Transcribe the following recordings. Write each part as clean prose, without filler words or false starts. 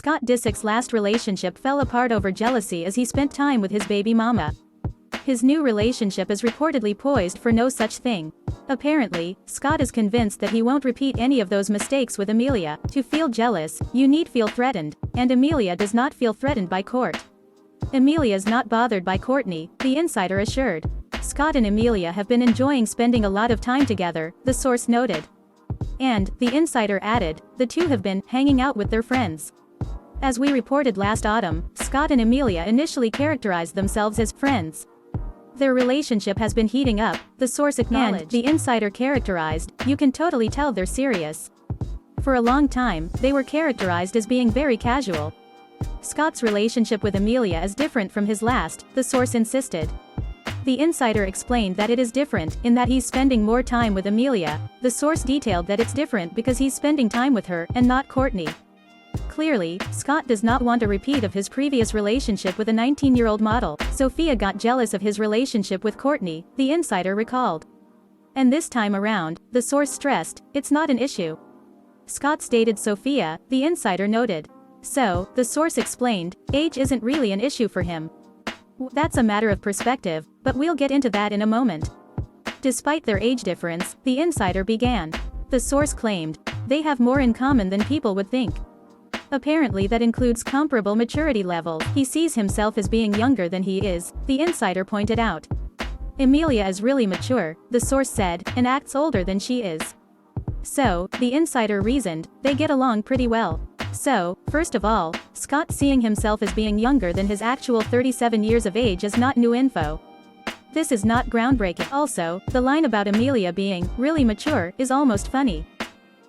Scott Disick's last relationship fell apart over jealousy as he spent time with his baby mama. His new relationship is reportedly poised for no such thing. Apparently, Scott is convinced that he won't repeat any of those mistakes with Amelia. To feel jealous, you need feel threatened, and Amelia does not feel threatened by Kourt. Amelia's not bothered by Kourtney, the insider assured. Scott and Amelia have been enjoying spending a lot of time together, the source noted. And, the insider added, the two have been hanging out with their friends. As we reported last autumn, Scott and Amelia initially characterized themselves as friends. Their relationship has been heating up, the source acknowledged. And the insider characterized, you can totally tell they're serious. For a long time, they were characterized as being very casual. Scott's relationship with Amelia is different from his last, the source insisted. The insider explained that it is different, in that he's spending more time with Amelia. The source detailed that it's different because he's spending time with her, and not Kourtney. Clearly, Scott does not want a repeat of his previous relationship with a 19-year-old model. Sophia got jealous of his relationship with Kourtney, the insider recalled. And this time around, the source stressed, it's not an issue. Scott dated Sophia, the insider noted. So, the source explained, age isn't really an issue for him. That's a matter of perspective, but we'll get into that in a moment. Despite their age difference, the insider began. The source claimed, they have more in common than people would think. Apparently that includes comparable maturity level. He sees himself as being younger than he is, the insider pointed out. Amelia is really mature, the source said, and acts older than she is. So, the insider reasoned, they get along pretty well. So, first of all, Scott seeing himself as being younger than his actual 37 years of age is not new info. This is not groundbreaking. Also, the line about Amelia being really mature is almost funny.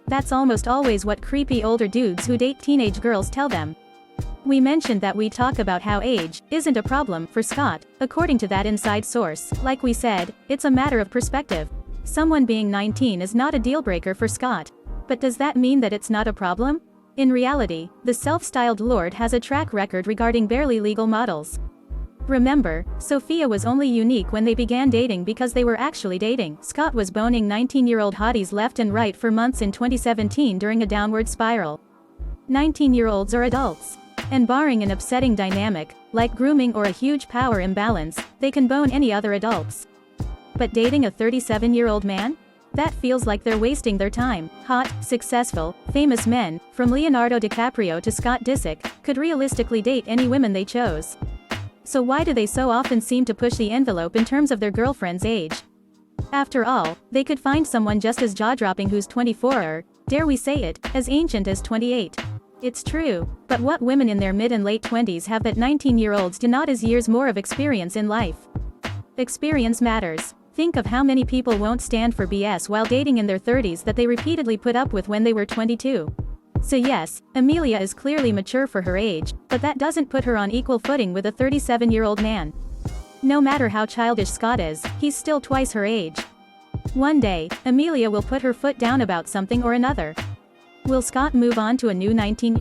That's almost always what creepy older dudes who date teenage girls tell them. We mentioned that we talk about how age isn't a problem for Scott, according to that inside source. Like we said, it's a matter of perspective. Someone being 19 is not a deal breaker for Scott. But does that mean that it's not a problem? In reality, the self-styled lord has a track record regarding barely legal models. Remember, Sophia was only unique when they began dating because they were actually dating. Scott was boning 19-year-old hotties left and right for months in 2017 during a downward spiral. 19-year-olds are adults. And barring an upsetting dynamic, like grooming or a huge power imbalance, they can bone any other adults. But dating a 37-year-old man? That feels like they're wasting their time. Hot, successful, famous men, from Leonardo DiCaprio to Scott Disick, could realistically date any women they chose. So why do they so often seem to push the envelope in terms of their girlfriend's age? After all, they could find someone just as jaw-dropping who's 24 or, dare we say it, as ancient as 28. It's true, but what women in their mid and late 20s have that 19-year-olds do not is years more of experience in life. Experience matters. Think of how many people won't stand for BS while dating in their 30s that they repeatedly put up with when they were 22. So yes, Amelia is clearly mature for her age, but that doesn't put her on equal footing with a 37-year-old man. No matter how childish Scott is, he's still twice her age. One day, Amelia will put her foot down about something or another. Will Scott move on to a new 19